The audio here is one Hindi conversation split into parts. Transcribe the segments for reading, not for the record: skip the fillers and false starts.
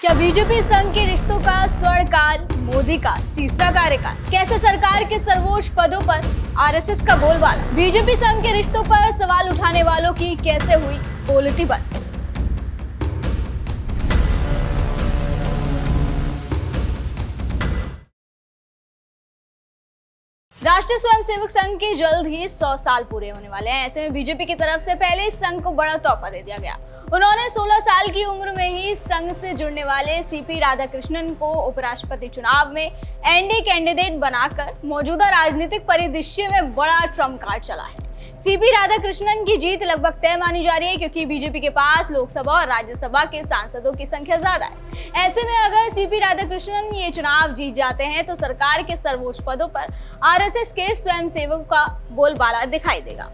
क्या बीजेपी संघ के रिश्तों का स्वर्णकाल, मोदी का तीसरा कार्यकाल, कैसे सरकार के सर्वोच्च पदों पर आरएसएस का बोलबाला, बीजेपी संघ के रिश्तों पर सवाल उठाने वालों की कैसे हुई बोलती बंद। राष्ट्रीय स्वयंसेवक संघ के जल्द ही 100 साल पूरे होने वाले हैं। ऐसे में बीजेपी की तरफ से पहले इस संघ को बड़ा तोहफा दे दिया गया। उन्होंने 16 साल की उम्र में ही संघ से जुड़ने वाले सीपी राधाकृष्णन को उपराष्ट्रपति चुनाव में एनडीए कैंडिडेट बनाकर मौजूदा राजनीतिक परिदृश्य में बड़ा ट्रम्प कार्ड चला है। सीपी राधाकृष्णन की जीत लगभग तय मानी जा रही है, क्योंकि बीजेपी के पास लोकसभा और राज्यसभा के सांसदों की संख्या ज्यादा है। ऐसे में अगर सीपी राधाकृष्णन ये चुनाव जीत जाते हैं तो सरकार के सर्वोच्च पदों पर आरएसएस के स्वयंसेवकों का बोलबाला दिखाई देगा।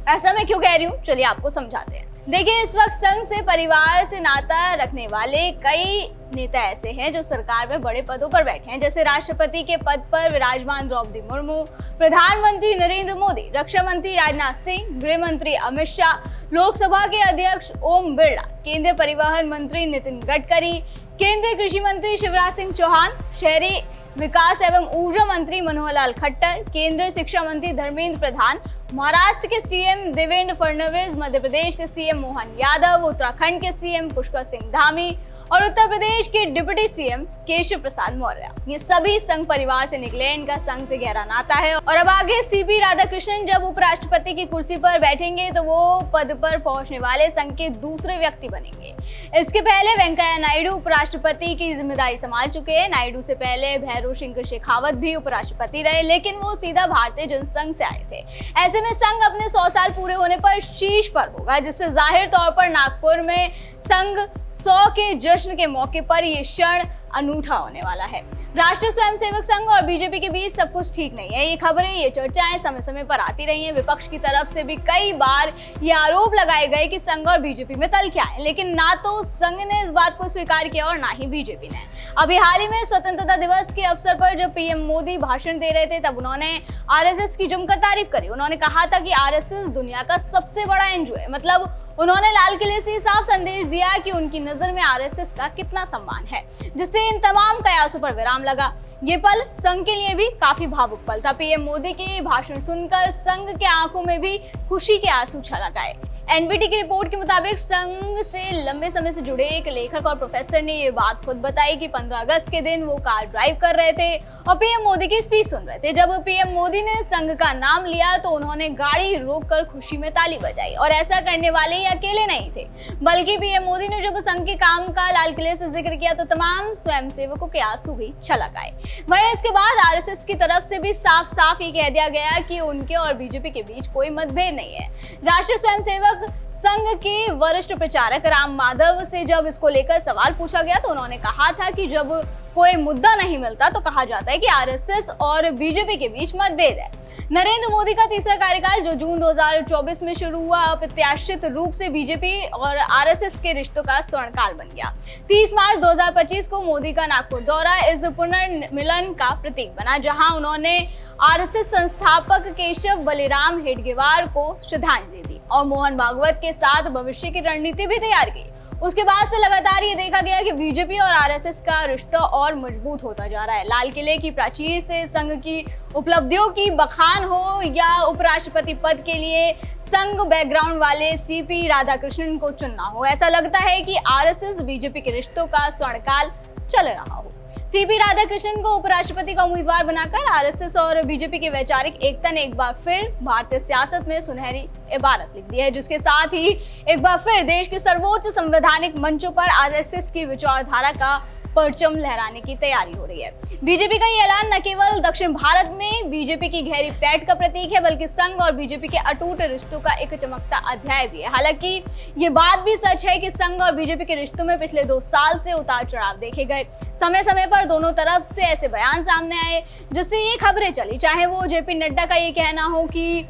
ऐसा मैं क्यों कह रही हूँ, चलिए आपको समझाते हैं। देखिए, इस वक्त संघ से परिवार से नाता रखने वाले कई नेता ऐसे हैं जो सरकार में बड़े पदों पर बैठे हैं, जैसे राष्ट्रपति के पद पर विराजमान द्रौपदी मुर्मू, प्रधानमंत्री नरेंद्र मोदी, रक्षा मंत्री राजनाथ सिंह, गृह मंत्री अमित शाह, लोकसभा के अध्यक्ष ओम बिरला, केंद्रीय परिवहन मंत्री नितिन गडकरी, केंद्रीय कृषि मंत्री शिवराज सिंह चौहान, शहरी विकास एवं ऊर्जा मंत्री मनोहर लाल खट्टर, केंद्रीय शिक्षा मंत्री धर्मेंद्र प्रधान, महाराष्ट्र के सीएम देवेंद्र फडणवीस, मध्य प्रदेश के सीएम मोहन यादव, उत्तराखंड के सीएम पुष्कर सिंह धामी और उत्तर प्रदेश के डिप्टी सीएम केशव प्रसाद मौर्य। ये सभी संघ परिवार से निकले, इनका संघ से गहरा नाता है। और अब आगे सीपी राधाकृष्णन जब उपराष्ट्रपति की कुर्सी पर बैठेंगे तो वो पद पर पहुंचने वाले संघ के दूसरे व्यक्ति बनेंगे। इसके पहले वेंकैया नायडू उपराष्ट्रपति की जिम्मेदारी संभाल चुके हैं। नायडू से पहले भैरों सिंह शेखावत भी उपराष्ट्रपति रहे, लेकिन वो सीधा भारतीय जनसंघ से आए थे। ऐसे में संघ अपने 100 साल पूरे होने पर शीर्ष पर होगा, जिससे जाहिर तौर पर नागपुर में संघ 100 के जश्न के मौके पर ये क्षण अनूठा होने वाला है। राष्ट्रीय स्वयंसेवक संघ और बीजेपी के बीच सब कुछ ठीक नहीं है। ये खबरें, ये चर्चाएं समय समय पर आती रही हैं। विपक्ष की तरफ से भी कई बार ये आरोप लगाए गए कि संघ और बीजेपी में तल क्या है, लेकिन ना तो संघ ने इस बात को स्वीकार किया और ना ही बीजेपी ने। अभी हाल ही में स्वतंत्रता दिवस के अवसर पर जब पीएम मोदी भाषण दे रहे थे, तब उन्होंने आरएसएस की जमकर तारीफ करी। उन्होंने कहा था कि आरएसएस दुनिया का सबसे बड़ा एनजीओ है। मतलब उन्होंने लाल किले से साफ संदेश दिया कि उनकी नजर में आरएसएस का कितना सम्मान है, जिससे इन तमाम कयासों पर विराम लगा। ये पल संघ के लिए भी काफी भावुक पल था। पीएम मोदी के भाषण सुनकर संघ के आंखों में भी खुशी के आंसू छलक आए। एनबीटी की रिपोर्ट के मुताबिक संघ से लंबे समय से जुड़े एक लेखक और प्रोफेसर ने ये बात खुद बताई कि 15 अगस्त के दिन वो कार ड्राइव कर रहे थे और पीएम मोदी की स्पीच सुन रहे थे। जब पीएम मोदी ने संघ का नाम लिया तो उन्होंने गाड़ी रोककर खुशी में ताली बजाई। और ऐसा करने वाले ये अकेले नहीं थे, बल्कि पीएम मोदी ने जब संघ के काम का लाल किले से जिक्र किया तो तमाम स्वयंसेवकों के आंसू भी छलक आए। वहीं इसके बाद आरएसएस की तरफ से भी साफ साफ ये कह दिया गया कि उनके और बीजेपी के बीच कोई मतभेद नहीं है। राष्ट्रीय स्वयंसेवक संघ के वरिष्ठ प्रचारक राम माधव से जब इसको लेकर सवाल पूछा गया तो उन्होंने कहा था कि जब कोई मुद्दा नहीं मिलता तो कहा जाता है कि आरएसएस और बीजेपी के बीच मतभेद है। नरेंद्र मोदी का तीसरा कार्यकाल जो जून 2024 में शुरू हुआ, अप्रत्याशित रूप से बीजेपी और आरएसएस के रिश्तों का स्वर्णकाल बन गया। 30 मार्च 2025 को मोदी का नागपुर दौरा इस पुनर्मिलन का प्रतीक बना, जहां उन्होंने आरएसएस संस्थापक केशव बलिराम हेडगेवार को श्रद्धांजलि दी और मोहन भागवत के साथ भविष्य की रणनीति भी तैयार की। उसके बाद से लगातार ये देखा गया कि बीजेपी और आरएसएस का रिश्ता और मजबूत होता जा रहा है। लाल किले की प्राचीर से संघ की उपलब्धियों की बखान हो या उपराष्ट्रपति पद के लिए संघ बैकग्राउंड वाले सीपी राधाकृष्णन को चुनना हो, ऐसा लगता है कि आरएसएस बीजेपी के रिश्तों का स्वर्णकाल चल रहा हो। सीपी राधाकृष्णन को उपराष्ट्रपति का उम्मीदवार बनाकर आरएसएस और बीजेपी के वैचारिक एकता ने एक बार फिर भारतीय सियासत में सुनहरी इबारत लिख दी है, जिसके साथ ही एक बार फिर देश के सर्वोच्च संवैधानिक मंचों पर आरएसएस की विचारधारा का परचम लहराने की तैयारी हो रही है। बीजेपी का ये ऐलान न केवल दक्षिण भारत में बीजेपी की गहरी पैठ का प्रतीक है, बल्कि संघ और बीजेपी के अटूट रिश्तों का एक चमकता अध्याय भी है। हालांकि ये बात भी सच है कि संघ और बीजेपी के रिश्तों में पिछले 2 साल से उतार चढ़ाव देखे गए। समय समय पर दोनों तरफ से ऐसे बयान सामने आए जिससे ये खबरें चली, चाहे वो जेपी नड्डा का ये कहना हो कि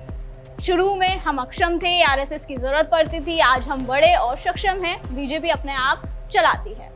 शुरू में हम अक्षम थे, आरएसएस की जरूरत पड़ती थी, आज हम बड़े और सक्षम हैं, बीजेपी अपने आप चलाती है,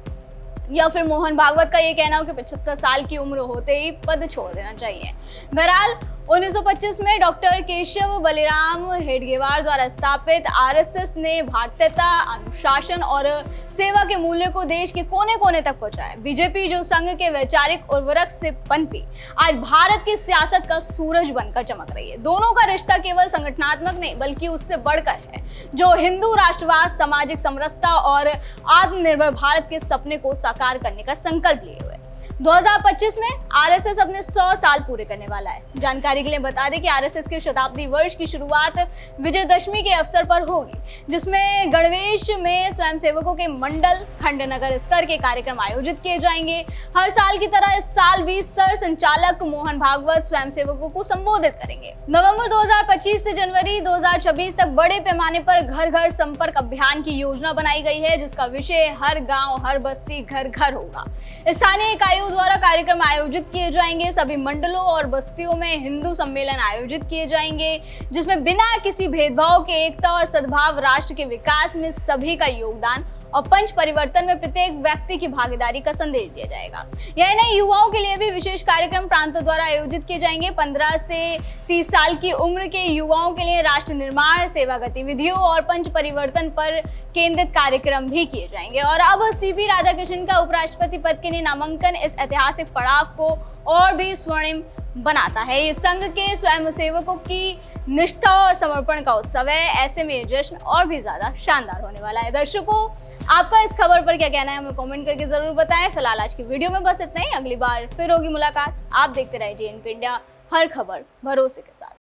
या फिर मोहन भागवत का ये कहना हो कि 75 साल की उम्र होते ही पद छोड़ देना चाहिए। बहरहाल 1925 में डॉक्टर केशव बलिराम हेडगेवार द्वारा स्थापित आरएसएस ने भारतीयता, अनुशासन और सेवा के मूल्य को देश के कोने कोने तक पहुंचाया। बीजेपी जो संघ के वैचारिक उर्वरक से पनपी, आज भारत की सियासत का सूरज बनकर चमक रही है। दोनों का रिश्ता केवल संगठनात्मक नहीं बल्कि उससे बढ़कर है, जो हिंदू राष्ट्रवाद, सामाजिक समरसता और आत्मनिर्भर भारत के सपने को साकार करने का संकल्प लिए हुए। 2025 में आरएसएस अपने 100 साल पूरे करने वाला है। जानकारी के लिए बता दें कि आरएसएस के शताब्दी वर्ष की शुरुआत विजयदशमी के अवसर पर होगी, जिसमें गणवेश में स्वयंसेवकों के मंडल, खंड, नगर स्तर के कार्यक्रम आयोजित किए जाएंगे। हर साल की तरह इस साल भी सर संचालक मोहन भागवत स्वयंसेवकों को संबोधित करेंगे। नवंबर 2025 से जनवरी 2026 तक बड़े पैमाने पर घर घर संपर्क अभियान की योजना बनाई गई है, जिसका विषय हर गाँव, हर बस्ती, घर घर होगा। स्थानीय इकाइयों द्वारा कार्यक्रम आयोजित किए जाएंगे। सभी मंडलों और बस्तियों में हिंदू सम्मेलन आयोजित किए जाएंगे, जिसमें बिना किसी भेदभाव के एकता और सद्भाव, राष्ट्र के विकास में सभी का योगदान और पंच परिवर्तन में प्रत्येक व्यक्ति की भागीदारी का संदेश दिया जाएगा। यह नहीं, युवाओं के लिए भी विशेष कार्यक्रम प्रांतों द्वारा आयोजित किए जाएंगे। 15 से 30 साल की उम्र के युवाओं के लिए राष्ट्र निर्माण, सेवा गतिविधियों और पंच परिवर्तन पर केंद्रित कार्यक्रम भी किए जाएंगे। और अब सीपी राधाकृष्णन का उपराष्ट्रपति पद के लिए नामांकन इस ऐतिहासिक पड़ाव को और भी स्वर्णिम बनाता है। ये संघ के स्वयंसेवकों की निष्ठा और समर्पण का उत्सव है। ऐसे में ये जश्न और भी ज्यादा शानदार होने वाला है। दर्शकों, आपका इस खबर पर क्या कहना है, हमें कमेंट करके जरूर बताएं। फिलहाल आज की वीडियो में बस इतना ही। अगली बार फिर होगी मुलाकात। आप देखते रहिए JNP इंडिया, हर खबर भरोसे के साथ।